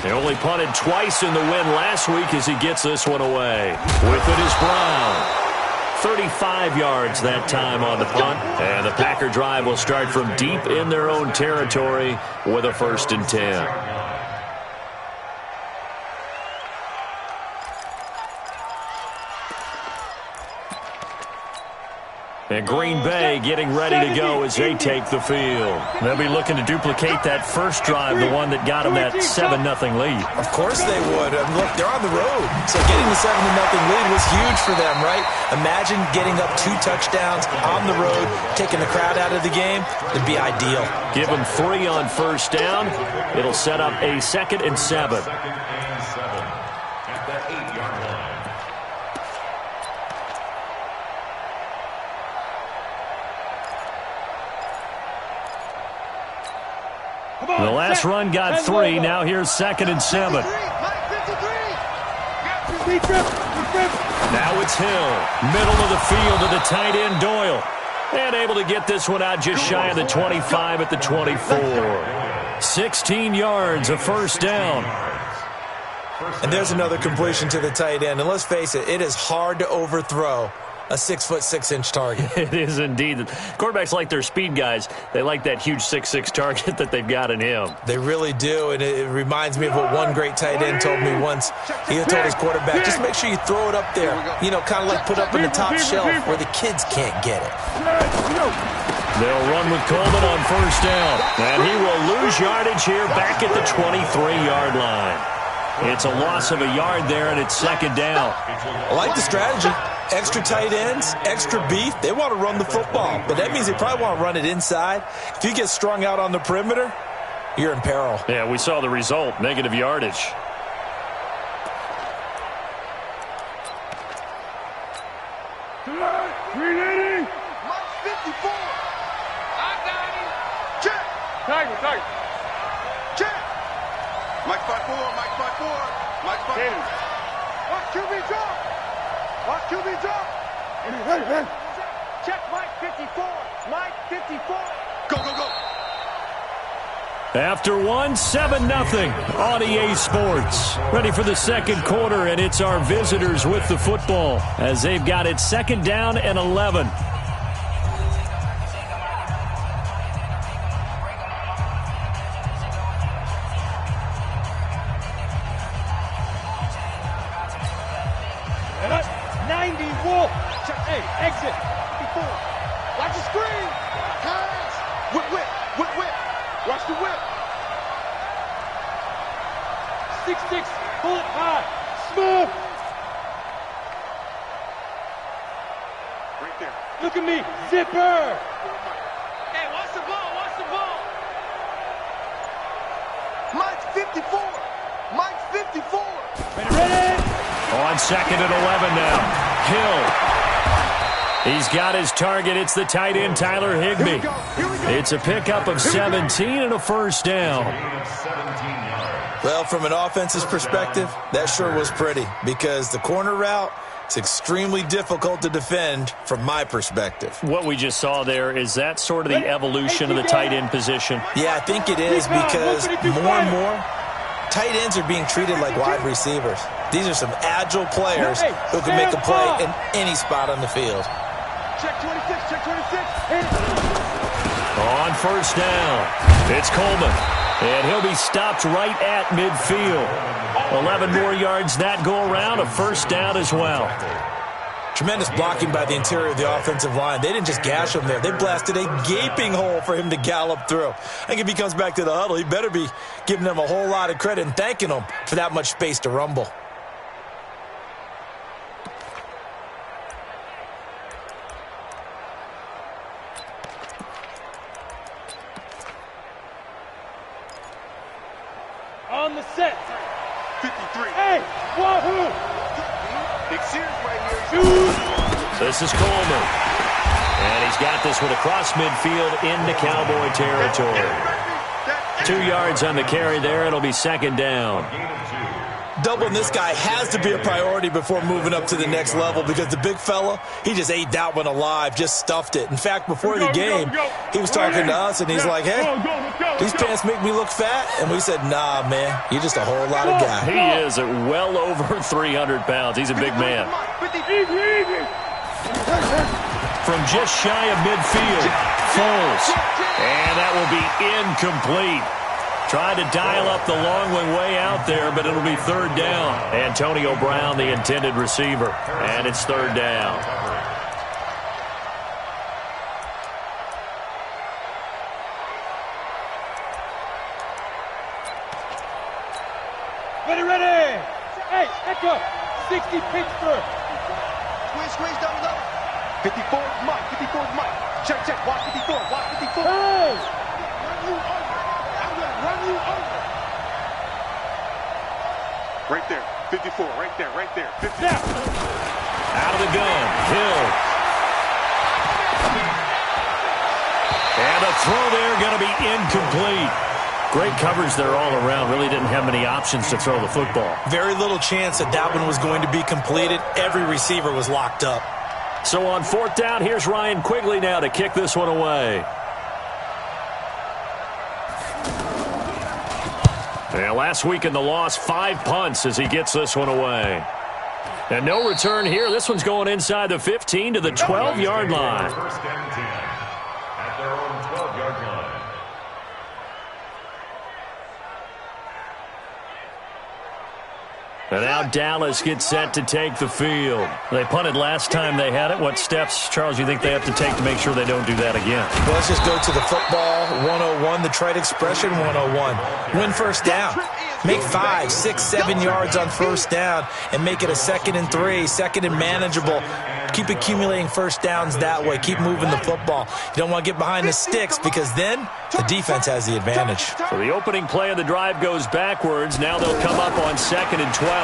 They only punted twice in the win last week as he gets this one away. With it is Brown. 35 yards that time on the punt. And the Packer drive will start from deep in their own territory with a 1st and 10. And Green Bay getting ready to go as they take the field. They'll be looking to duplicate that first drive, the one that got them that 7-0 lead. Of course they would. Look, they're on the road. So getting the 7-0 lead was huge for them, right? Imagine getting up 2 touchdowns on the road, taking the crowd out of the game. It'd be ideal. Give them 3 on first down. It'll set up a 2nd and 7. The last run got 3. Now here's 2nd and 7. Now it's Hill. Middle of the field to the tight end, Doyle. And able to get this one out just shy of the 25 at the 24. 16 yards, a first down. And there's another completion to the tight end. And let's face it, it is hard to overthrow a 6'6" target. It is indeed. Quarterbacks like their speed guys. They like that huge 6'6" target that they've got in him. They really do, and it reminds me of what one great tight end told me once. He told his quarterback, just make sure you throw it up there. You know, kind of like put up in the top shelf where the kids can't get it. They'll run with Coleman on first down. And he will lose yardage here back at the 23-yard line. It's a loss of a yard there, and it's 2nd down. I like the strategy. Extra tight ends, extra beef. They want to run the football, but that means they probably want to run it inside. If you get strung out on the perimeter, you're in peril. Yeah, we saw the result, negative yardage. Reloading. Mike 54. I got him. Check. Tiger. Check. Mike 54. Mike 54. Watch QB drop. Watch QB drop. Check Mike 54. Mike 54. Go. After 7-0 on EA Sports. Ready for the 2nd quarter, and it's our visitors with the football as they've got it 2nd down and 11. Hey, exit. Before. Watch the screen. Pass. Whip. Watch the whip. 6-6. Pull it high. Smooth. Right there. Look at me. Zipper. Hey, watch the ball. Mike 54. Mike 54. Ready. On 2nd and 11 now. Hill. He's got his target. It's the tight end, Tyler Higbee. It's a pickup of 17 and a first down. Well, from an offense's perspective, that sure was pretty because the corner route is extremely difficult to defend from my perspective. What we just saw there, is that sort of the evolution of the tight end position? Yeah, I think it is because more and more, tight ends are being treated like wide receivers. These are some agile players who can make a play in any spot on the field. Check 26. On first down, it's Coleman. And he'll be stopped right at midfield. 11 more yards that go around, a first down as well. Tremendous blocking by the interior of the offensive line. They didn't just gash him there. They blasted a gaping hole for him to gallop through. I think if he comes back to the huddle, he better be giving them a whole lot of credit and thanking them for that much space to rumble. On the set. 53. Hey, wahoo! Big series right here. This is Coleman. And he's got this one across midfield into Cowboy territory. 2 yards on the carry there. It'll be 2nd down. Doubling this guy has to be a priority before moving up to the next level because the big fella, he just ate that one alive, just stuffed it. In fact, before the game, he was talking to us, and he's like, hey, these pants make me look fat. And we said, nah, man, you're just a whole lot of guy. He is at well over 300 pounds. He's a big man. From just shy of midfield, Foles. And that will be incomplete. Tried to dial up the long one way out there, but it'll be third down. Antonio Brown, the intended receiver. And it's third down. Ready. Hey, echo. 60 Pittsburgh. Squeeze down low. 54 Mike. Check. Watch 54. Hey! Run you over. Right there. 54. Right there. 50. Out of the gun. Hill. And a throw there going to be incomplete. Great coverage there all around. Really didn't have many options to throw the football. Very little chance that one was going to be completed. Every receiver was locked up. So on fourth down, here's Ryan Quigley now to kick this one away. Yeah, last week in the loss, 5 punts as he gets this one away. And no return here. This one's going inside the 15 to the 12-yard line. First down 10 at their own 12-yard line. And now Dallas gets set to take the field. They punted last time they had it. What steps, Charles, you think they have to take to make sure they don't do that again? Well, let's just go to the football 101, the trite expression 101. Win first down. Make 5, 6, 7 yards on first down and make it a 2nd and 3, 2nd and manageable. Keep accumulating first downs that way. Keep moving the football. You don't want to get behind the sticks because then the defense has the advantage. So the opening play of the drive goes backwards. Now they'll come up on 2nd and 12.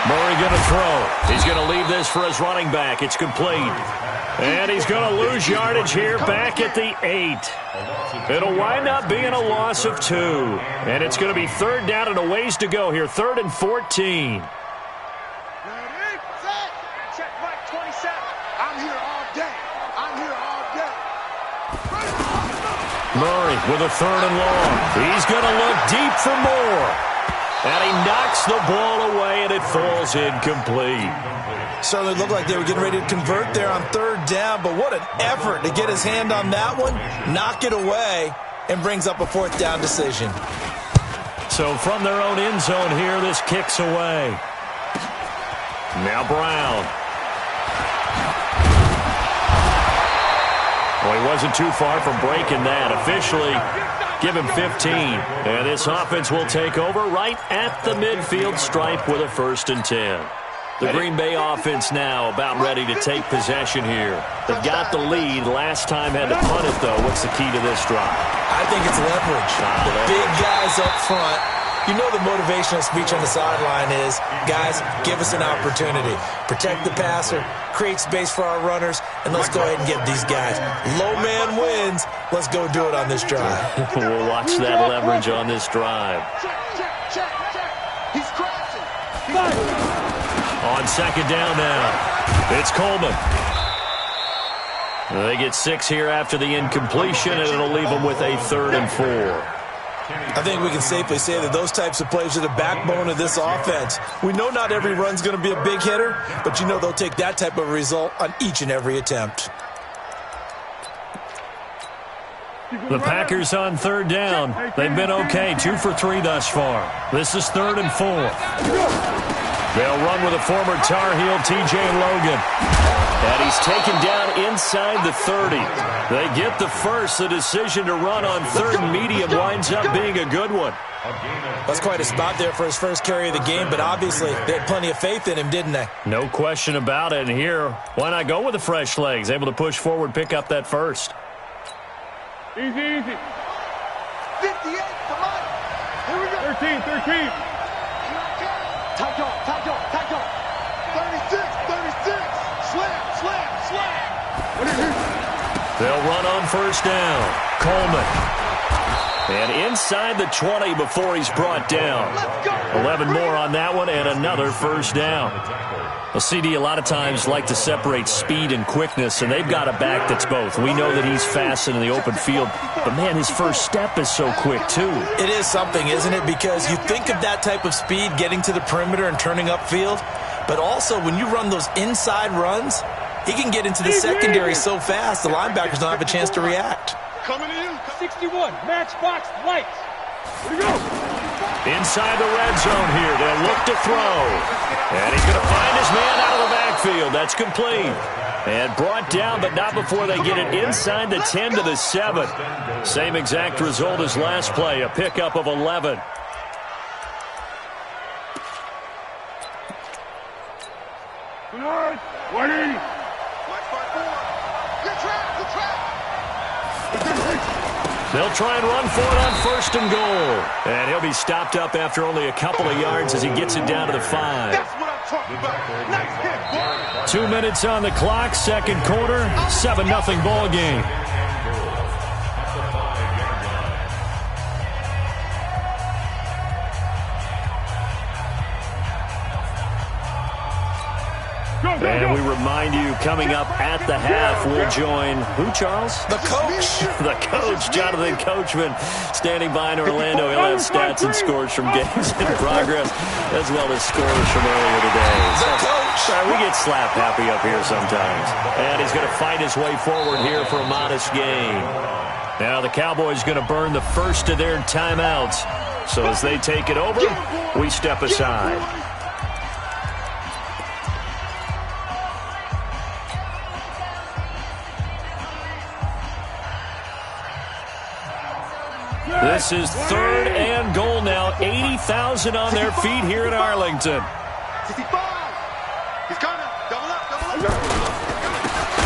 Murray going to throw. He's going to leave this for his running back. It's complete. And he's going to lose yardage here back at the 8. It'll wind up being a loss of 2. And it's going to be third down and a ways to go here. 3rd and 14. Murray with a 3rd and long. He's going to look deep for more. And he knocks the ball away, and it falls incomplete. Certainly looked like they were getting ready to convert there on 3rd down, but what an effort to get his hand on that one, knock it away, and brings up a 4th down decision. So from their own end zone here, this kicks away. Now Brown. Well, he wasn't too far from breaking that. Officially, give him 15. And this offense will take over right at the midfield stripe with a 1st and 10. The Green Bay offense now about ready to take possession here. They've got the lead. Last time had to punt it, though. What's the key to this drive? I think it's leverage. The big guys up front. You know the motivational speech on the sideline is, guys, give us an opportunity. Protect the passer, create space for our runners, and let's go ahead and get these guys. Low man wins. Let's go do it on this drive. We'll watch that leverage on this drive. Check. He's crashing. On 2nd down now, it's Coleman. They get 6 here after the incompletion, and it'll leave them with a 3rd and 4. I think we can safely say that those types of plays are the backbone of this offense. We know not every run's going to be a big hitter, but you know they'll take that type of result on each and every attempt. The Packers on 3rd down. They've been okay, 2 for 3 thus far. This is 3rd and 4. They'll run with a former Tar Heel, T.J. Logan. And he's taken down inside the 30. They get the first. The decision to run on 3rd and medium winds up being a good one. That's quite a spot there for his first carry of the game, but obviously they had plenty of faith in him, didn't they? No question about it. And here, why not go with the fresh legs? Able to push forward, pick up that first. Easy. 58, come on. Here we go. 13. Tight dog. 36. Slam. They'll run on 1st down. Coleman. And inside the 20 before he's brought down. 11 more on that one and another first down. Well, CD, a lot of times like to separate speed and quickness, and they've got a back that's both. We know that he's fast in the open field, but, man, his first step is so quick, too. It is something, isn't it? Because you think of that type of speed getting to the perimeter and turning upfield, but also when you run those inside runs, he can get into the secondary so fast the linebackers don't have a chance to react. Coming to you. 61, matchbox lights. Here we go. Inside the red zone here. They'll look to throw. And he's going to find his man out of the backfield. That's complete. And brought down, but not before they get it inside the 10 to the 7. Same exact result as last play, a pickup of 11. Tonight, 180. Good trap, good trap. They'll try and run for it on first and goal. And he'll be stopped up after only a couple of yards as he gets it down to the 5. That's what I'm talking about. Nice hit, boy. 2 minutes on the clock, second quarter, 7-0 ball game. And we remind you, coming up at the half, we'll join who, Charles? The coach. The coach, Jonathan Coachman, standing by in Orlando. He'll have stats and scores from games in progress, as well as scores from earlier today. The coach. We get slap happy up here sometimes. And he's going to fight his way forward here for a modest gain. Now the Cowboys going to burn the first of their timeouts. So as they take it over, we step aside. This is third and goal now. 80,000 on their feet here in Arlington. 65. He's coming. Double up, double up.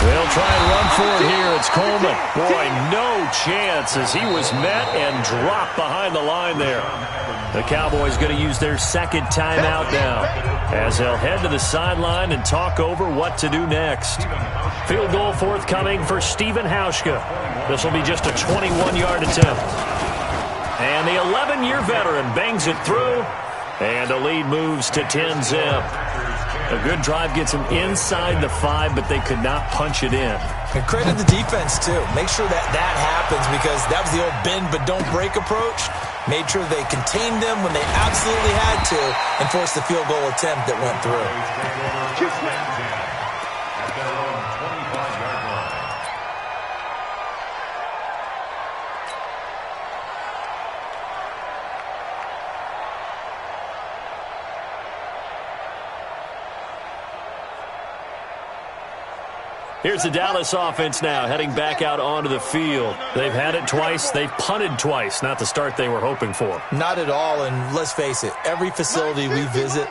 They'll try and run for it here. It's Coleman. Boy, no chance as he was met and dropped behind the line there. The Cowboys going to use their second timeout now as they'll head to the sideline and talk over what to do next. Field goal forthcoming for Stephen Hauschka. This will be just a 21-yard attempt. And the 11-year veteran bangs it through, and the lead moves to 10-zip. A good drive gets them inside the 5, but they could not punch it in. And credit the defense, too. Make sure that happens because that was the old bend but don't break approach. Made sure they contained them when they absolutely had to and forced the field goal attempt that went through. Here's the Dallas offense now, heading back out onto the field. They've had it twice. They've punted twice. Not the start they were hoping for. Not at all, and let's face it, every facility we visit,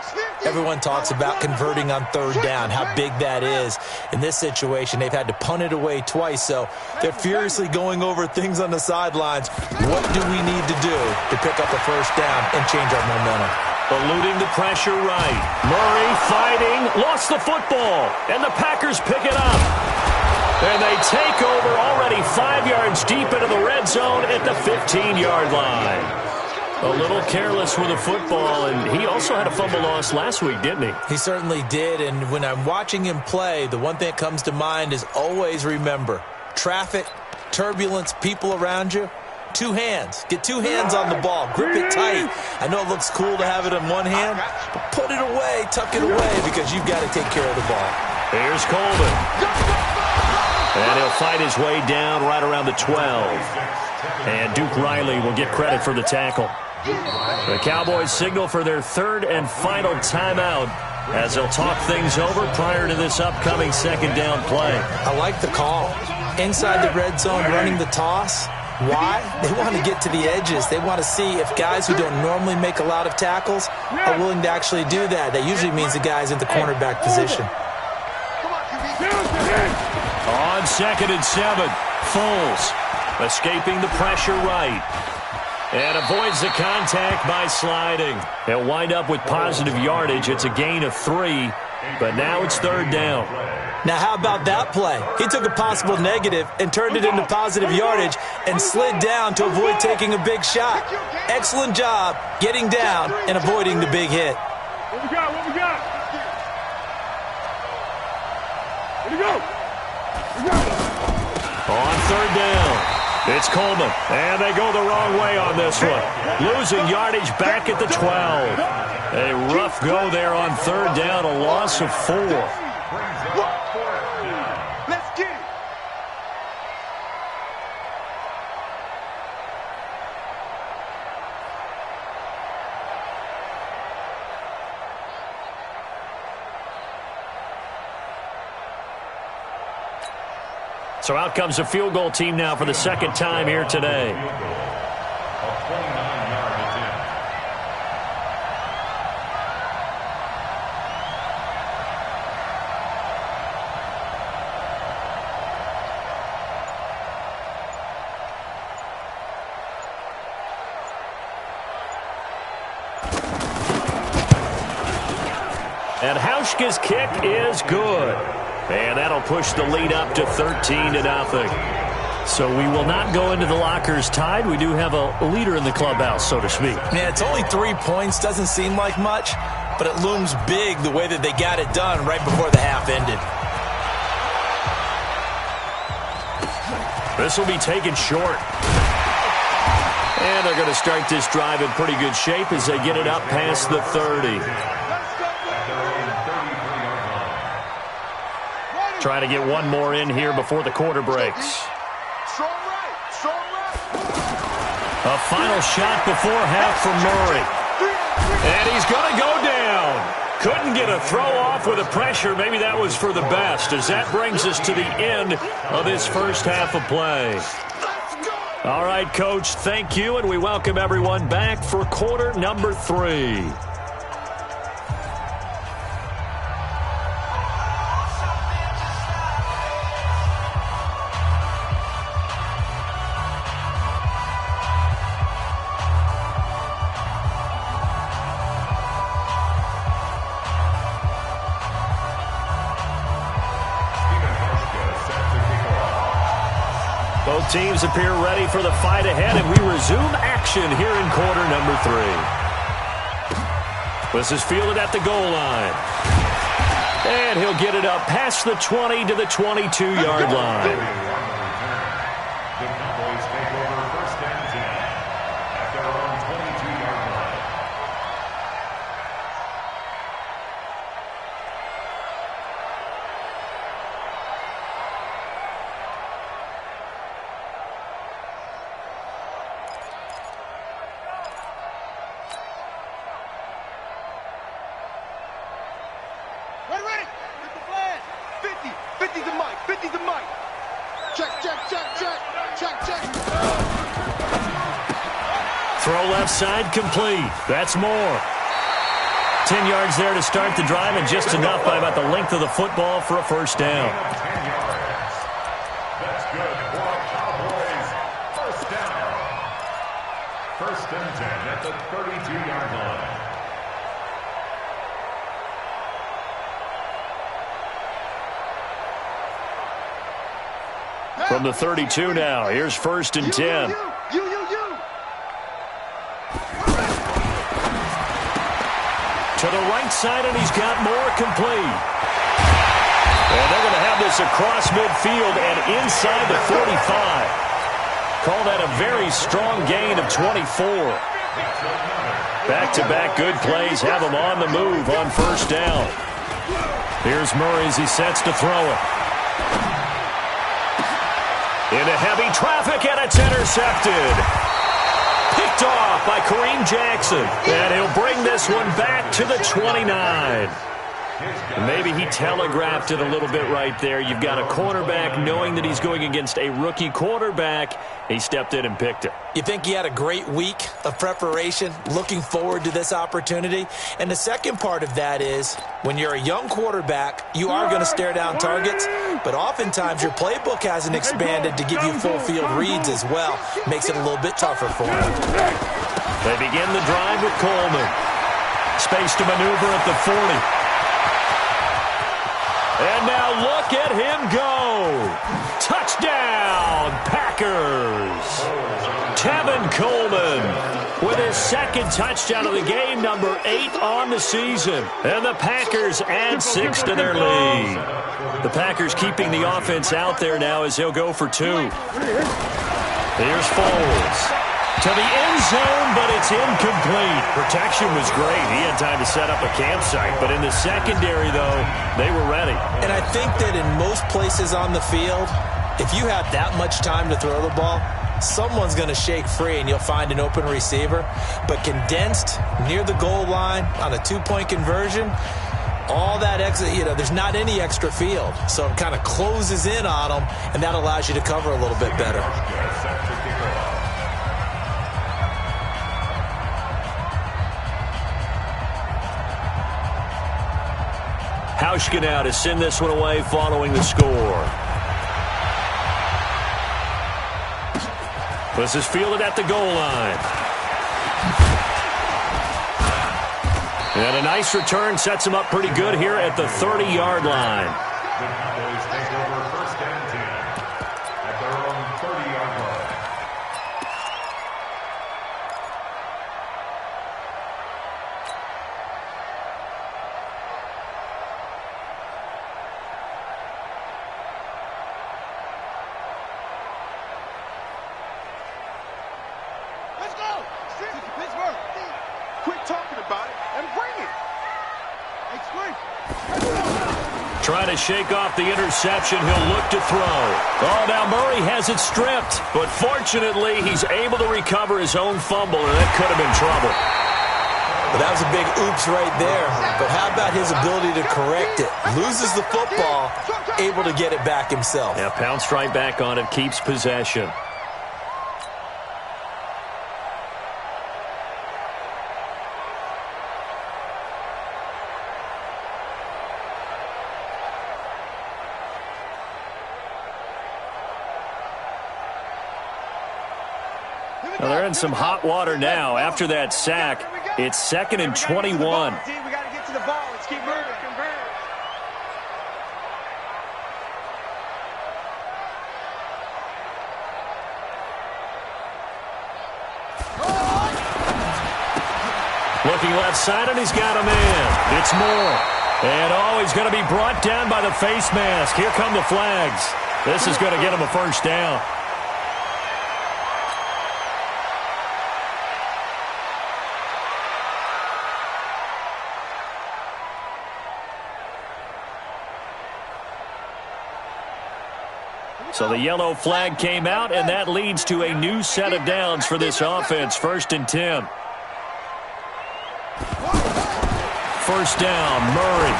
everyone talks about converting on third down, how big that is. In this situation, they've had to punt it away twice, so they're furiously going over things on the sidelines. What do we need to do to pick up a first down and change our momentum? Eluding the pressure right. Murray fighting, lost the football, and the Packers pick it up. And they take over already 5 yards deep into the red zone at the 15-yard line. A little careless with the football, and he also had a fumble loss last week, didn't he? He certainly did, and when I'm watching him play, the one thing that comes to mind is always remember, traffic, turbulence, people around you. 2 hands. Get 2 hands on the ball. Grip it tight. I know it looks cool to have it in one hand, but put it away, tuck it away, because you've got to take care of the ball. Here's Coleman. And he'll fight his way down right around the 12. And Duke Riley will get credit for the tackle. The Cowboys signal for their third and final timeout as they'll talk things over prior to this upcoming second down play. I like the call. Inside the red zone, running the toss. Why? They want to get to the edges. They want to see if guys who don't normally make a lot of tackles are willing to actually do that. That usually means the guy's in the cornerback position. On second and 7, Foles escaping the pressure right. And avoids the contact by sliding. He'll wind up with positive yardage. It's a gain of 3, but now it's third down. Now, how about that play? He took a possible negative and turned it into positive yardage and slid down to avoid taking a big shot. Excellent job getting down and avoiding the big hit. What we got? What we got? Here we go. On third down, it's Coleman. And they go the wrong way on this one. Losing yardage back at the 12. A rough go there on third down, a loss of 4. Let's get it. So out comes the field goal team now for the second time here today. A 29-yard attempt. And Hauschka's kick is good. And that'll push the lead up to 13-0. So we will not go into the lockers tied. We do have a leader in the clubhouse, so to speak. Yeah, it's only 3 points. Doesn't seem like much, but it looms big the way that they got it done right before the half ended. This will be taken short. And they're going to start this drive in pretty good shape as they get it up past the 30. Trying to get one more in here before the quarter breaks. Strong right. Strong right. A final shot before half from Murray. And he's going to go down. Couldn't get a throw off with the pressure. Maybe that was for the best, as that brings us to the end of this first half of play. All right, Coach, thank you, and we welcome everyone back for quarter number 3. Both teams appear ready for the fight ahead, and we resume action here in quarter number 3. This is fielded at the goal line. And he'll get it up past the 20 to the 22-yard line. The Cowboys take over first and 10 at their own 22-yard line. Ready. Get the flag. 50. 50's the mic. 50's the mic. Check. Throw left side complete. That's more. 10 yards there to start the drive, and just enough by about the length of the football for a first down. 10 yards. That's good for Cowboys. First down. First and 10 at the 32-yard line. From the 32 now, here's first and 10. You. To the right side, and he's got more complete. And they're going to have this across midfield and inside the 45. Call that a very strong gain of 24. Back-to-back good plays have him on the move on first down. Here's Murray as he sets to throw it. Into heavy traffic, and it's intercepted. Picked off by Kareem Jackson. And he'll bring this one back to the 29. Maybe he telegraphed it a little bit right there. You've got a cornerback knowing that he's going against a rookie quarterback. He stepped in and picked it. You think he had a great week of preparation, looking forward to this opportunity? And the second part of that is, when you're a young quarterback, you are going to stare down targets, but oftentimes your playbook hasn't expanded to give you full field reads as well. Makes it a little bit tougher for him. They begin the drive with Coleman. Space to maneuver at the 40. And now look at him go. Touchdown, Packers. Tevin Coleman with his second touchdown of the game, number 8 on the season. And the Packers add 6 to their lead. The Packers keeping the offense out there now as they'll go for 2. Here's Foles. To the end zone, but it's incomplete. Protection was great. He had time to set up a campsite. But in the secondary, though, they were ready. And I think that in most places on the field, if you have that much time to throw the ball, someone's going to shake free and you'll find an open receiver. But condensed near the goal line on a 2-point conversion, all that extra, there's not any extra field. So it kind of closes in on them, and that allows you to cover a little bit better. Hauschka now to send this one away following the score. This is fielded at the goal line. And a nice return sets him up pretty good here at the 30-yard line. The Cowboys take over 1st and 10 at their own 30-yard line. Let's go! Pittsburgh! Quit talking about it and bring it! Explain! Trying to shake off the interception. He'll look to throw. Oh, now Murray has it stripped. But fortunately, he's able to recover his own fumble, and that could have been trouble. But that was a big oops right there. But how about his ability to correct it? Loses the football, able to get it back himself. Yeah, pounced right back on it, keeps possession. Well, they're in some hot water now. After that sack, it's 2nd and 21. We got to get to the ball. Let's keep moving. Looking left side, and he's got him in. It's Moore. And, he's going to be brought down by the face mask. Here come the flags. This is going to get him a first down. So the yellow flag came out, and that leads to a new set of downs for this offense. 1st and 10. First down, Murray.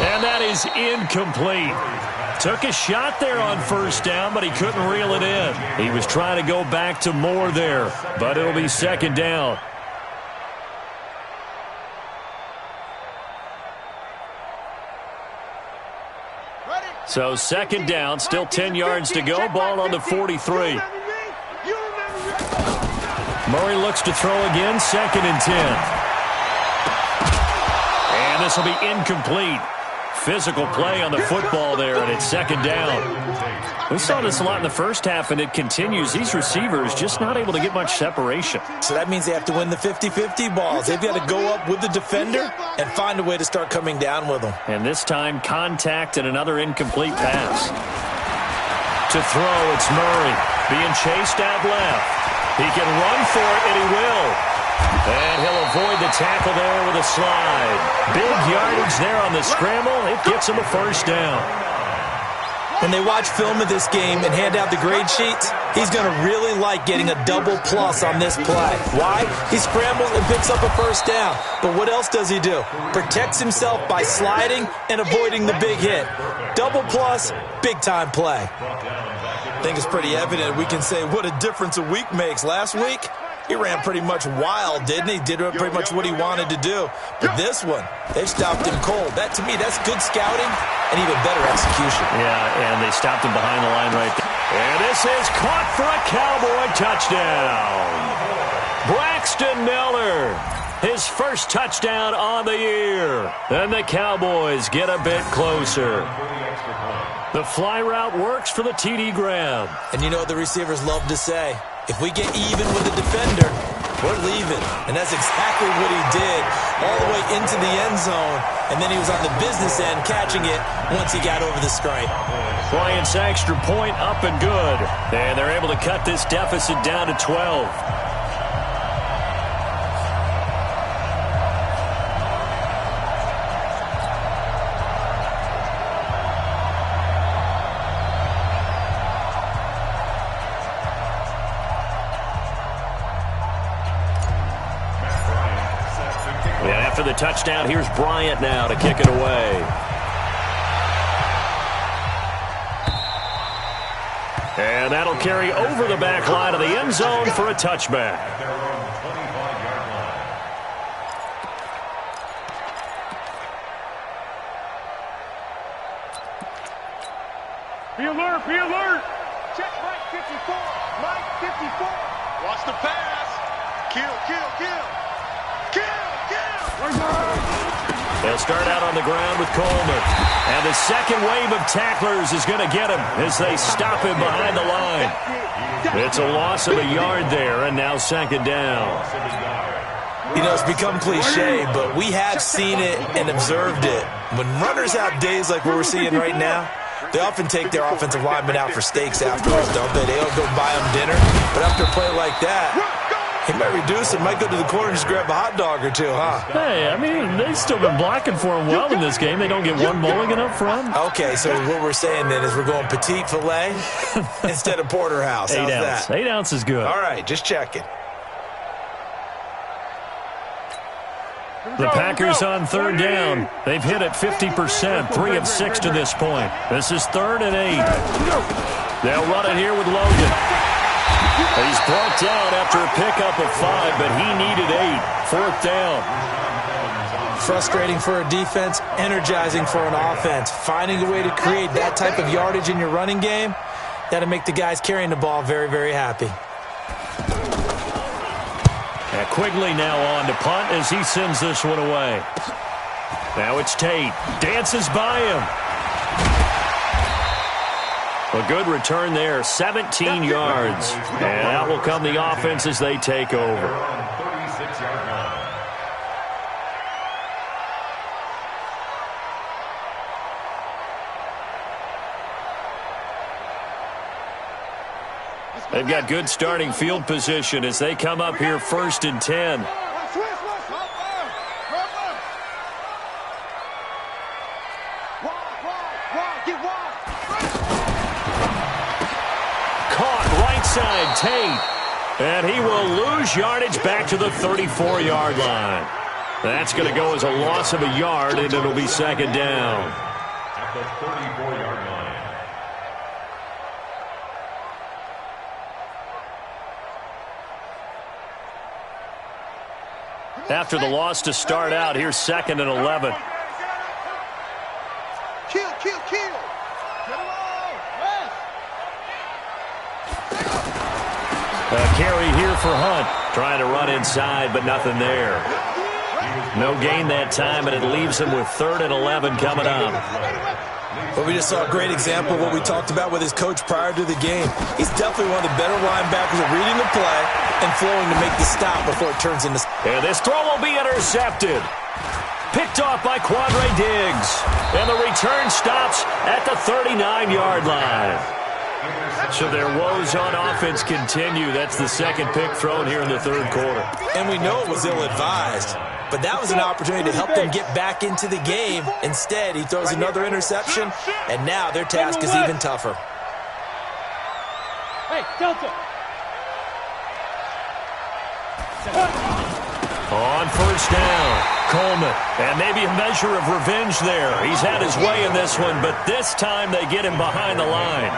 And that is incomplete. Took a shot there on 1st down, but he couldn't reel it in. He was trying to go back to Moore there, but it'll be 2nd down. So 2nd down, still 10 yards to go. Ball on the 43. Murray looks to throw again, 2nd and 10. And this will be incomplete. Physical play on the football there, and it's 2nd down. We saw this a lot in the first half, and it continues. These receivers just not able to get much separation. So that means they have to win the 50-50 balls. They've got to go up with the defender and find a way to start coming down with them. And this time, contact and another incomplete pass. To throw, it's Murray being chased out left. He can run for it, and he will. And he'll avoid the tackle there with a slide. Big yardage there on the scramble. It gets him a first down. When they watch film of this game and hand out the grade sheets, he's going to really like getting a double plus on this play. Why? He scrambles and picks up a first down. But what else does he do? Protects himself by sliding and avoiding the big hit. Double plus, big-time play. I think it's pretty evident. We can say what a difference a week makes. Last week, he ran pretty much wild, didn't he? Did pretty much what he wanted to do. But this one, they stopped him cold. That, to me, that's good scouting and even better execution. Yeah, and they stopped him behind the line right there. And this is caught for a Cowboy touchdown. Braxton Miller his first touchdown on the year. And the Cowboys get a bit closer. The fly route works for the TD grab. And you know what the receivers love to say? If we get even with the defender, we're leaving. And that's exactly what he did all the way into the end zone. And then he was on the business end catching it once he got over the stripe. Bryant's extra point up and good. And they're able to cut this deficit down to 12. After the touchdown, here's Bryant now to kick it away. And that'll carry over the back line of the end zone for a touchback. Be alert, be alert. Check right 54. Right 54. Watch the pass. Kill, kill, kill. Kill, kill. They'll start out on the ground with Coleman. And the second wave of tacklers is going to get him as they stop him behind the line. It's a loss of a yard there, and now second down. You know, it's become cliche, but we have seen it and observed it. When runners have days like what we're seeing right now, they often take their offensive linemen out for steaks afterwards, don't they? They'll go buy them dinner. But after a play like that, he might reduce it, might go to the corner and just grab a hot dog or two, huh? Hey, I mean, they've still been blocking for him well in this game. They don't get one mulligan up front. Okay, so what we're saying then is we're going petite filet instead of porterhouse. How's 8 ounce. that? 8 ounce is good. All right, just checking. The Packers on third down. They've hit it 50%, 3 of 6 to this point. This is 3rd and 8. They'll run it here with Logan. He's brought down after a pickup of 5, but he needed 8. 4th down. Frustrating for a defense, energizing for an offense. Finding a way to create that type of yardage in your running game, that'll make the guys carrying the ball very, very happy. And Quigley now on to punt as he sends this one away. Now it's Tate. Dances by him. A good return there, 17 yards. And out will come the offense as they take over. 36-yard line. They've got good starting field position as they come up here 1st and 10. Caught right side Tate. And he will lose yardage back to the 34-yard line. That's going to go as a loss of a yard, and it'll be second down. At the 34-yard line. After the loss to start out, here's 2nd and 11. Kill, kill, kill. A carry here for Hunt. Trying to run inside, but nothing there. No gain that time, and it leaves him with 3rd and 11 coming up. But we just saw a great example of what we talked about with his coach prior to the game. He's definitely one of the better linebackers at reading the play and flowing to make the stop before it turns into... And this throw will be intercepted. Picked off by Quandre Diggs. And the return stops at the 39-yard line. So their woes on offense continue. That's the second pick thrown here in the 3rd quarter. And we know it was ill-advised. But that was an opportunity to help them get back into the game. Instead, he throws another interception, and now their task is even tougher. Hey, Delta. On 1st down, Coleman. And maybe a measure of revenge there. He's had his way in this one, but this time they get him behind the line.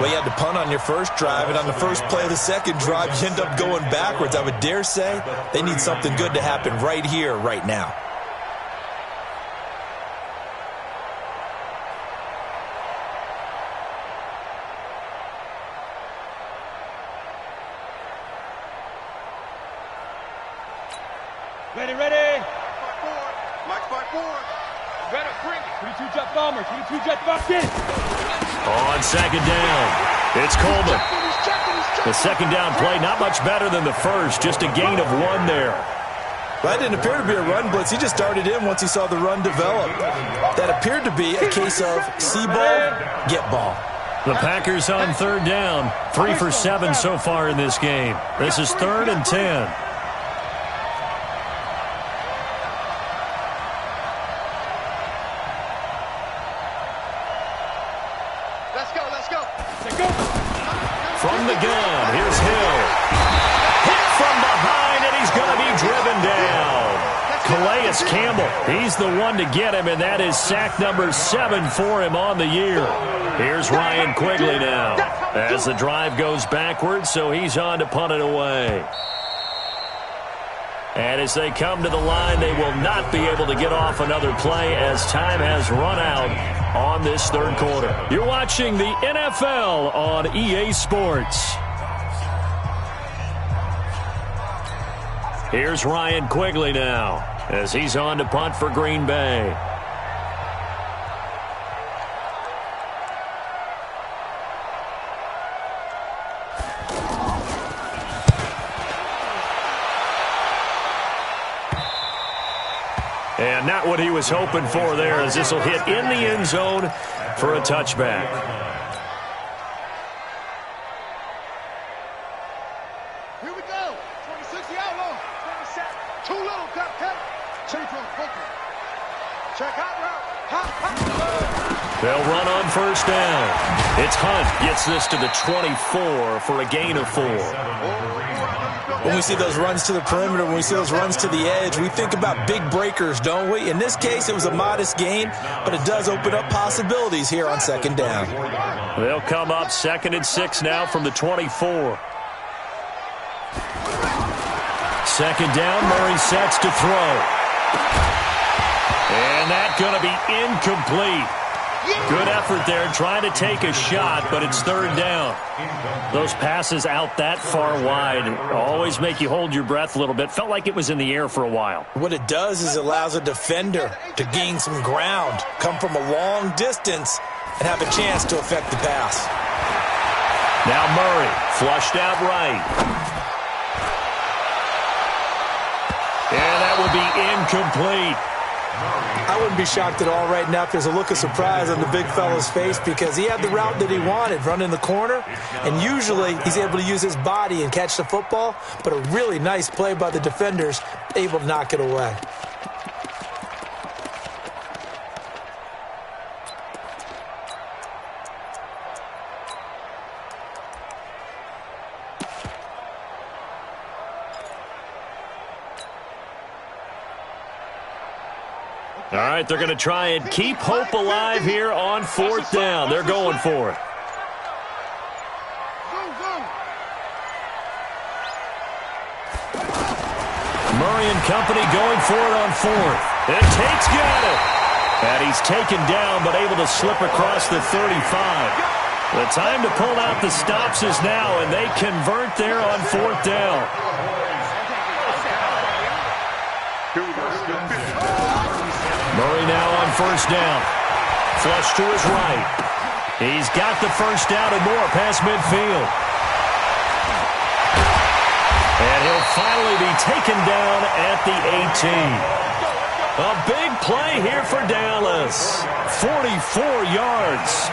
Well, you had to punt on your first drive, and on the first play of the second drive, you end up going backwards. I would dare say they need something good to happen right here, right now. Ready, ready. Mike 5-4. Ready, bring it. 22 jet bomber. 22 jet bomber. Get it. On second down, it's Coleman. The second down play, not much better than the first, just a gain of 1 there. That didn't appear to be a run blitz. He just started in once he saw the run develop. That appeared to be a case of see ball, get ball. The Packers on third down, 3 for 7 so far in this game. This is 3rd and 10. Let's go. From the gun, here's Hill. Hit from behind, and he's going to be driven down. Calais Campbell, he's the one to get him, and that is sack number 7 for him on the year. Here's Ryan Quigley now as the drive goes backwards, so he's on to punt it away. And as they come to the line, they will not be able to get off another play as time has run out on this third quarter. You're watching the NFL on EA Sports. Here's Ryan Quigley now as he's on to punt for Green Bay. And not what he was hoping for there, as this will hit in the end zone for a touchback. Here we go. 26 the outlaw. 27. Too little. Got cut. Change on focus. Check out route. They'll run on first down. It's Hunt gets this to the 24 for a gain of 4. When we see those runs to the perimeter, when we see those runs to the edge, we think about big breakers, don't we? In this case, it was a modest gain, but it does open up possibilities here on second down. They'll come up 2nd and 6 now from the 24. Second down, Murray sets to throw. And that's going to be incomplete. Good effort there trying to take a shot, but it's third down. Those passes out that far wide always make you hold your breath a little bit. Felt like it was in the air for a while. What it does is it allows a defender to gain some ground, come from a long distance, and have a chance to affect the pass. Now Murray, flushed out right. And that would be incomplete. I wouldn't be shocked at all right now if there's a look of surprise on the big fella's face, because he had the route that he wanted, running the corner, and usually he's able to use his body and catch the football, but a really nice play by the defenders, able to knock it away. All right, they're going to try and keep hope alive here on fourth down. They're going for it. Murray and company going for it on fourth. And Tate's got it. And he's taken down but able to slip across the 35. The time to pull out the stops is now, and they convert there on fourth down. Murray now on first down. Flush to his right. He's got the first down and more past midfield. And he'll finally be taken down at the 18. A big play here for Dallas. 44 yards.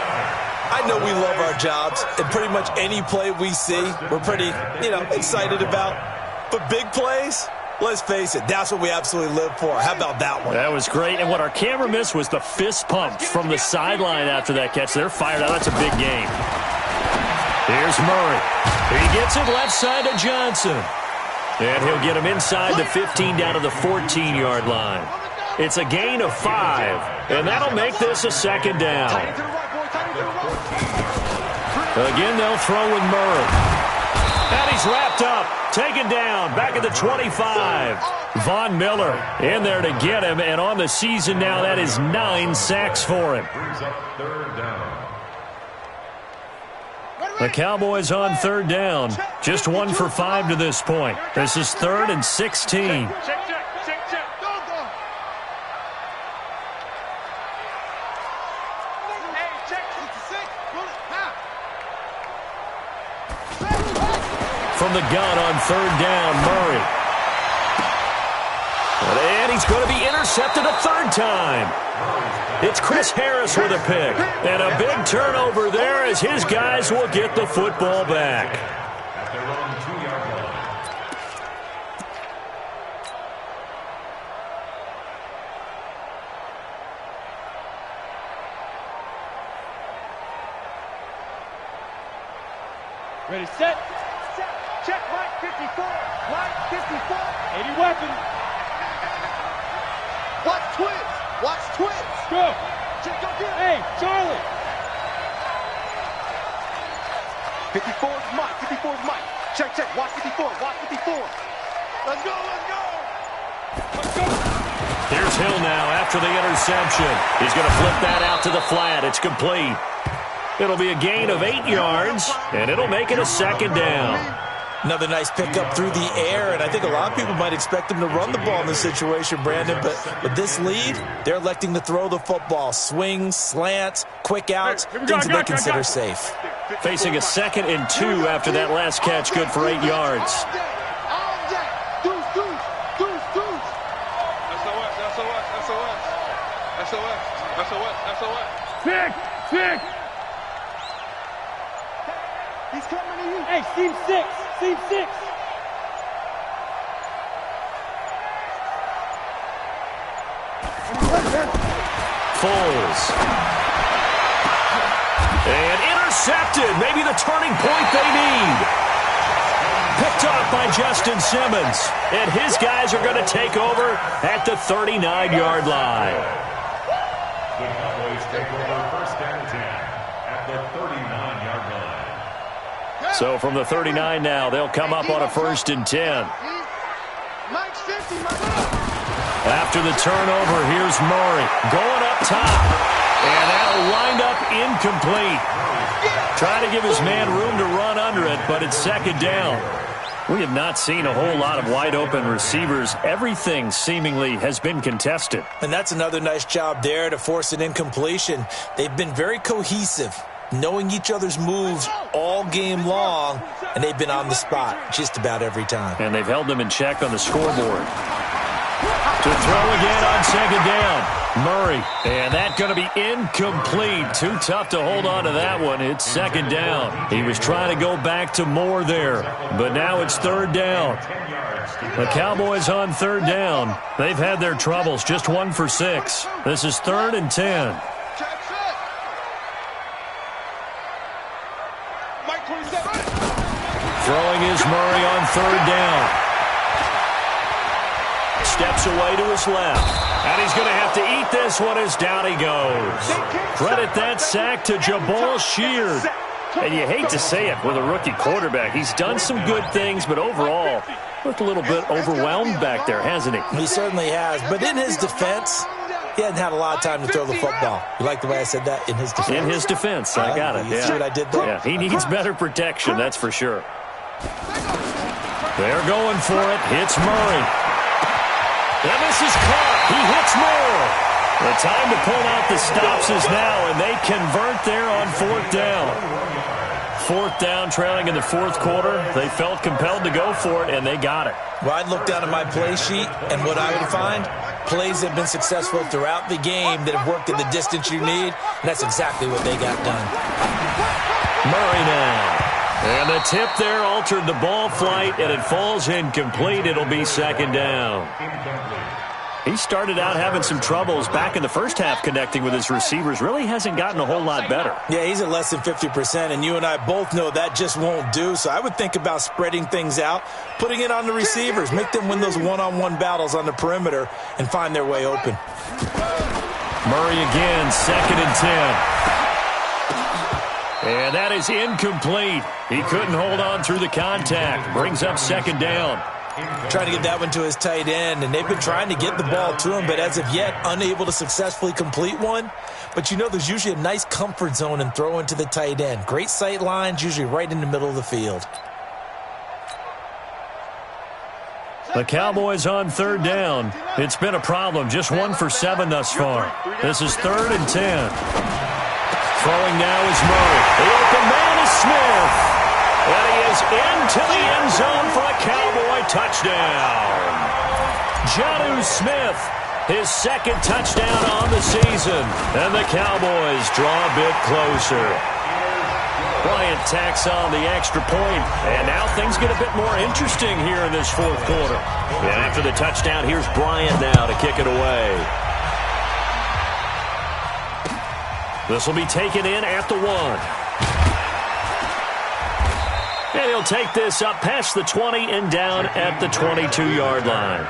I know we love our jobs, and pretty much any play we see, we're pretty, excited about. But big plays, let's face it, that's what we absolutely live for. How about that one? That was great. And what our camera missed was the fist pump from the sideline after that catch. They're fired out. That's a big game. Here's Murray. He gets it left side to Johnson. And he'll get him inside the 15 down to the 14-yard line. It's a gain of 5, and that'll make this a second down. Again, they'll throw with Murray. And he's wrapped up, taken down, back at the 25. Von Miller in there to get him, and on the season now, that is 9 sacks for him. The Cowboys on third down, just 1 for 5 to this point. This is 3rd and 16. Check. from the gun on third down, Murray. And he's going to be intercepted a third time. It's Chris Harris with a pick. And a big turnover there as his guys will get the football back. At their own 2-yard line. Ready, set. Check, Mike 54. Mike 54. 80 weapon. Watch twins. Watch twins. Go. Check, go get it. Hey, Charlie. 54 is Mike. 54 is Mike. Check, check. Watch 54. Watch 54. Let's go, let's go. Let's go. Here's Hill now after the interception. He's going to flip that out to the flat. It's complete. It'll be a gain of 8 yards, and it'll make it a second down. Another nice pickup through the air, and I think a lot of people might expect him to run the ball in this situation, Brandon, but with this lead, they're electing to throw the football. Swings, slants, quick outs, things that they consider safe. Facing a 2nd and 2 after that last catch, good for 8 yards. All day. Deuce, deuce, deuce, deuce. SOS, SOS, SOS. SOS, SOS, SOS. Pick, pick. He's coming to you. Hey, seam 6, seam 6. Foles. And intercepted. Maybe the turning point they need. Picked off by Justin Simmons. And his guys are going to take over at the 39-yard line. The Cowboys take over first and 10 at the 39-yard line. So from the 39 now, they'll come up on a 1st and 10. Mike's 50, Mike. After the turnover, here's Murray going up top. And that'll wind up incomplete. Trying to give his man room to run under it, but it's 2nd down. We have not seen a whole lot of wide-open receivers. Everything seemingly has been contested. And that's another nice job there to force an incompletion. They've been very cohesive, knowing each other's moves all game long, and they've been on the spot just about every time. And they've held them in check on the scoreboard. To throw again on 2nd down. Murray, and that's going to be incomplete. Too tough to hold on to that one. It's 2nd down. He was trying to go back to Moore there, but now it's 3rd down. The Cowboys on 3rd down. They've had their troubles, just 1 for 6. This is 3rd and 10. Check, set. Mike 27. Throwing is Murray on 3rd down. Steps away to his left. And he's going to have to eat this one as down he goes. Credit that sack to Jabal Sheard. And you hate to say it with a rookie quarterback. He's done some good things, but overall, looked a little bit overwhelmed back there, hasn't he? He certainly has. But in his defense, he hadn't had a lot of time to throw the football. You like the way I said that? In his defense? In his defense. I got it. You see what I did there? Yeah, he needs better protection, that's for sure. They're going for it. Hits Murray. And this is caught. He hits Moore. The time to pull out the stops is now, and they convert there on 4th down. 4th down, trailing in the 4th quarter. They felt compelled to go for it, and they got it. Well, I'd look down at my play sheet, and what I would find, plays that have been successful throughout the game that have worked at the distance you need, and that's exactly what they got done. Murray now. And the tip there altered the ball flight, and it falls incomplete. It'll be 2nd down. He started out having some troubles back in the first half connecting with his receivers. Really hasn't gotten a whole lot better. Yeah, he's at less than 50%, and you and I both know that just won't do. So I would think about spreading things out, putting it on the receivers, make them win those one-on-one battles on the perimeter, and find their way open. Murray again, 2nd and 10. And that is incomplete. He couldn't hold on through the contact. Brings up 2nd down. Trying to get that one to his tight end, and they've been trying to get the ball to him, but as of yet, unable to successfully complete one. But you know there's usually a nice comfort zone in throwing to the tight end. Great sight lines, usually right in the middle of the field. The Cowboys on 3rd down. It's been a problem. Just 1 for 7 thus far. This is 3rd and 10. Throwing now is Murray. The open man is Smith. And he is into the end zone for a Cowboy touchdown. Jnyce07's, his second touchdown on the season. And the Cowboys draw a bit closer. Bryant tacks on the extra point, and now things get a bit more interesting here in this fourth quarter. And after the touchdown, here's Bryant now to kick it away. This will be taken in at the 1. And he'll take this up past the 20 and down at the 22-yard line.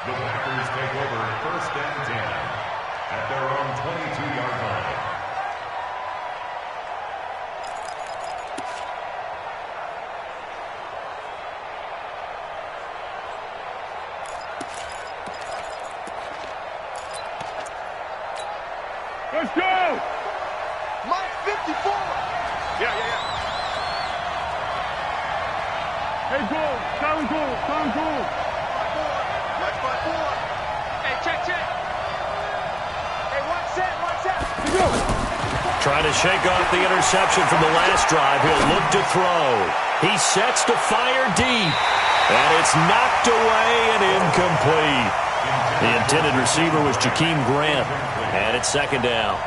The Packers take over 1st and 10 at their own 22-yard line. Let's go! Mike 54. Yeah. Hey, goal! Sound goal! Sound goal! Mike 54. Hey, check! Hey, one set. Let's go! Trying to shake off the interception from the last drive. He'll look to throw. He sets to fire deep. And it's knocked away and incomplete. The intended receiver was Jakeem Grant. And it's second down.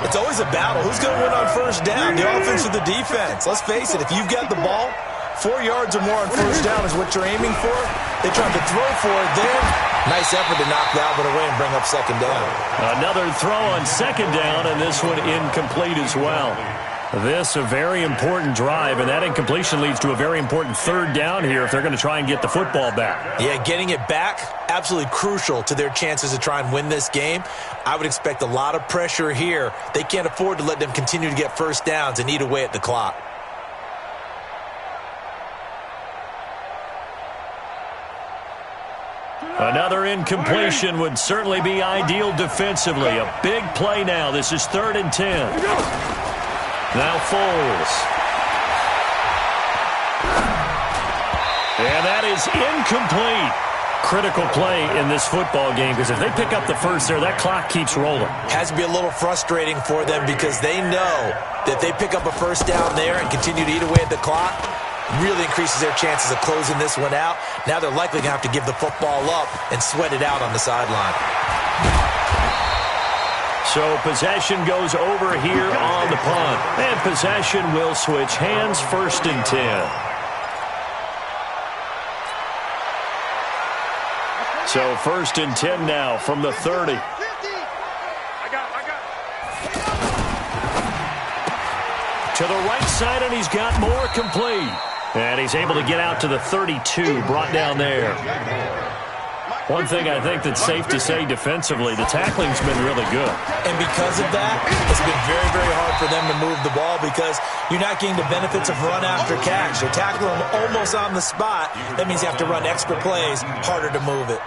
It's always a battle. Who's going to win on first down, the offense or the defense? Let's face it, if you've got the ball, 4 yards or more on first down is what you're aiming for. They tried to throw for it there. Nice effort to knock that one away and bring up second down. Another throw on second down, and this one incomplete as well. This a very important drive, and that incompletion leads to a very important third down here if they're going to try and get the football back. Yeah, getting it back, absolutely crucial to their chances to try and win this game. I would expect a lot of pressure here. They can't afford to let them continue to get first downs and eat away at the clock. Another incompletion would certainly be ideal defensively. A big play now. This is 3rd and 10. Now Foles. And that is incomplete. Critical play in this football game because if they pick up the first there, that clock keeps rolling. Has to be a little frustrating for them because they know that if they pick up a first down there and continue to eat away at the clock, really increases their chances of closing this one out. Now they're likely going to have to give the football up and sweat it out on the sideline. So possession goes over here on the punt. And possession will switch hands, 1st and 10. So 1st and 10 now from the 30. I got To the right side, and he's got more complete. And he's able to get out to the 32, brought down there. One thing I think that's safe to say defensively, the tackling's been really good. And because of that, it's been very, very hard for them to move the ball because you're not getting the benefits of run after catch. You're tackling them almost on the spot. That means you have to run extra plays, harder to move it.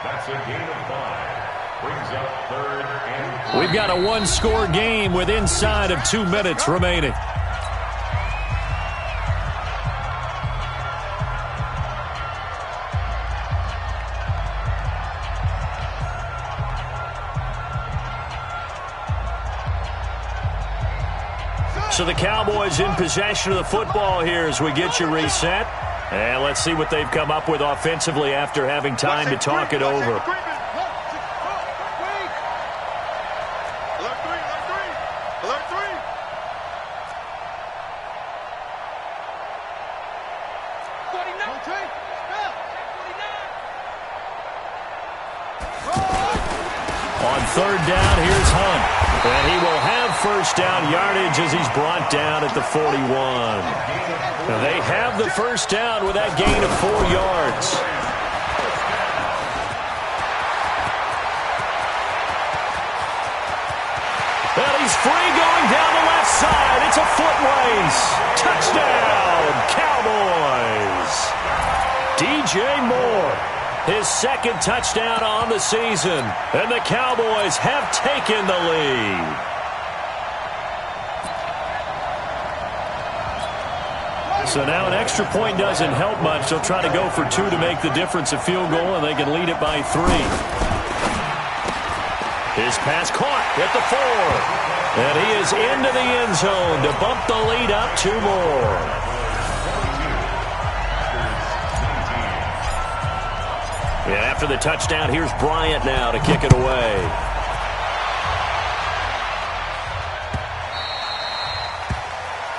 That's a gain of 5. Brings up 3rd and 4. We've got a one-score game with inside of 2 minutes remaining. So the Cowboys in possession of the football here as we get you reset. And let's see what they've come up with offensively after having time to talk it over. On 3rd down, here's Hunt. And he will have first down yardage as he's brought down at the 41. They have the first down with that gain of 4 yards. And he's free going down the left side. It's a foot race. Touchdown, Cowboys. DJ Moore, his second touchdown on the season. And the Cowboys have taken the lead. So now an extra point doesn't help much. They'll try to go for 2 to make the difference a field goal, and they can lead it by 3. His pass caught at the 4. And he is into the end zone to bump the lead up 2 more. And after the touchdown, here's Bryant now to kick it away.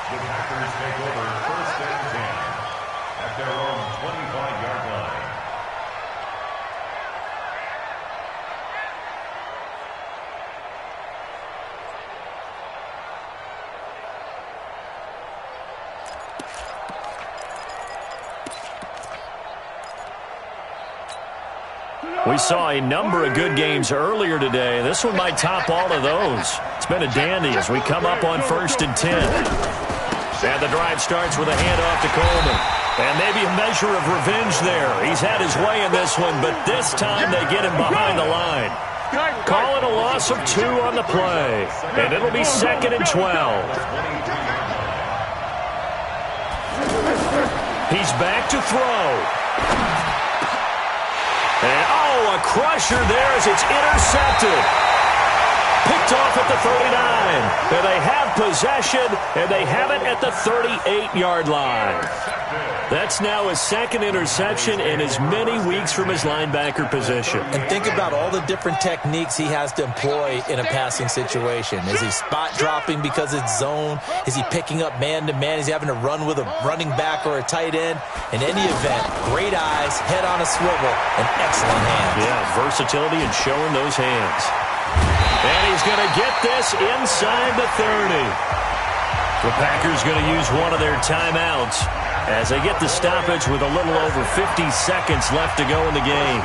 The Packers take over 1st and 10 at their own 25-yard line. We saw a number of good games earlier today. This one might top all of those. It's been a dandy as we come up on 1st and 10. And the drive starts with a handoff to Coleman. And maybe a measure of revenge there. He's had his way in this one, but this time they get him behind the line. Call it a loss of 2 on the play. And it'll be 2nd and 12. He's back to throw. And, oh, a crusher there as it's intercepted. Picked off at the 39. And they have possession, and they have it at the 38-yard line. That's now his 2nd interception in as many weeks from his linebacker position. And think about all the different techniques he has to employ in a passing situation. Is he spot dropping because it's zone? Is he picking up man-to-man? Is he having to run with a running back or a tight end? In any event, great eyes, head on a swivel, and excellent hands. Yeah, versatility and showing those hands. And he's going to get this inside the 30. The Packers going to use one of their timeouts as they get the stoppage with a little over 50 seconds left to go in the game.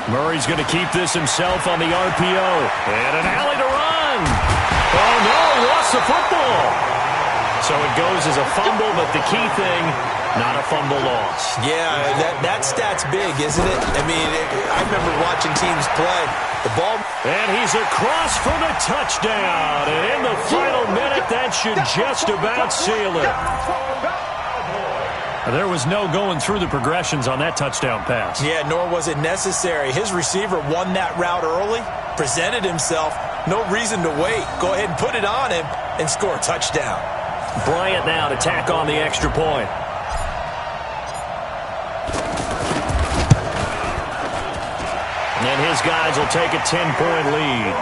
Murray's going to keep this himself on the RPO. And an alley to run. Oh, no, lost the football. So it goes as a fumble, but the key thing, not a fumble loss. Yeah, that stat's big, isn't it? I mean, I remember watching teams play. The ball. And he's across for the touchdown. And in the final minute, that should just about seal it. There was no going through the progressions on that touchdown pass. Yeah, nor was it necessary. His receiver won that route early, presented himself. No reason to wait. Go ahead and put it on him and score a touchdown. Bryant now to tack on the extra point. And his guys will take a 10-point lead.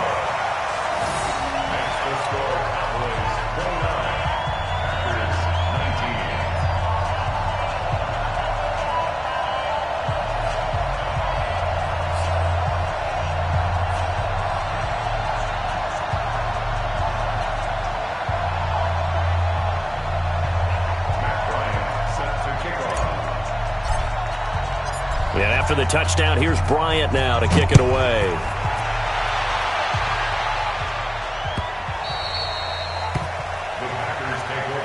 And after the touchdown, here's Bryant now to kick it away.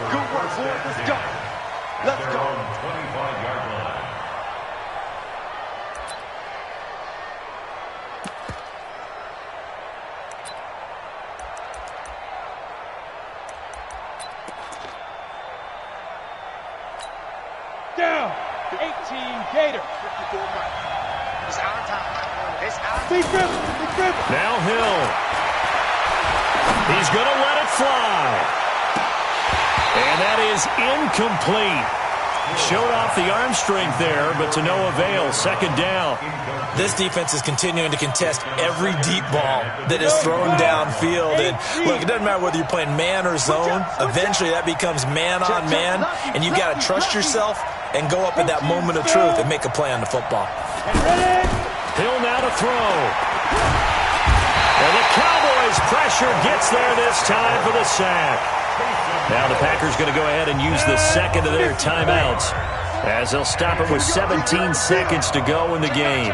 Good work, boys. Let's go. Let's go. 25-yard line. Down. 18 Gator. It's our time. It's our Big dribble. Now Hill. He's going to let it fly. And that is incomplete. Showed off the arm strength there, but to no avail. 2nd down. This defense is continuing to contest every deep ball that is thrown downfield. And look, it doesn't matter whether you're playing man or zone. Eventually that becomes man on man, and you've got to trust yourself and go up at that moment of truth and make a play on the football. Hill now to throw. And the Cowboys pressure gets there this time for the sack. Now the Packers going to go ahead and use the 2nd of their timeouts as they'll stop it with 17 seconds to go in the game.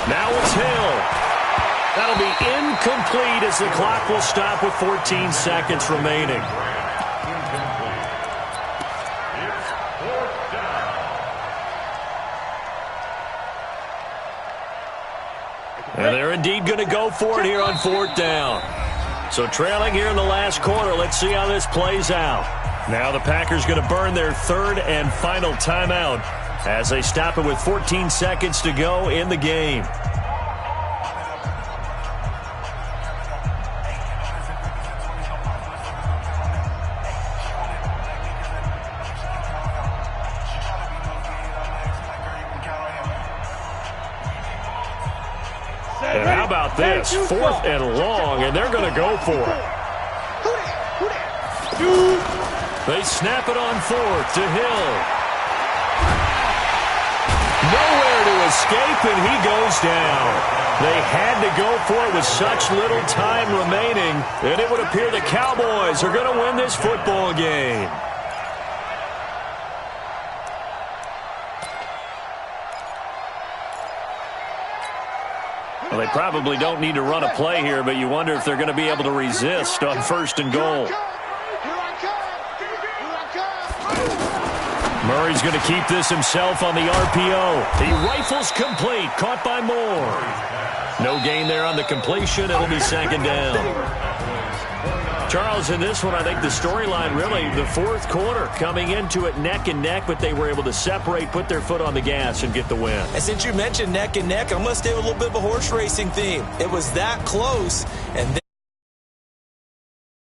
Now it's Hill. That'll be incomplete as the clock will stop with 14 seconds remaining. And they're indeed going to go for it here on 4th down. So trailing here in the last quarter, let's see how this plays out. Now the Packers going to burn their 3rd and final timeout as they stop it with 14 seconds to go in the game. And how about this? 4th and long, and they're going to go for it. They snap it on 4th to Hill. Nowhere to escape, and he goes down. They had to go for it with such little time remaining, and it would appear the Cowboys are going to win this football game. Well, they probably don't need to run a play here, but you wonder if they're going to be able to resist on 1st and goal. Murray's going to keep this himself on the RPO. He rifles complete, caught by Moore. No gain there on the completion. It'll be 2nd down. Charles, in this one, I think the storyline really, the 4th quarter, coming into it neck and neck, but they were able to separate, put their foot on the gas, and get the win. And since you mentioned neck and neck, I'm going to stay with a little bit of a horse racing theme. It was that close, and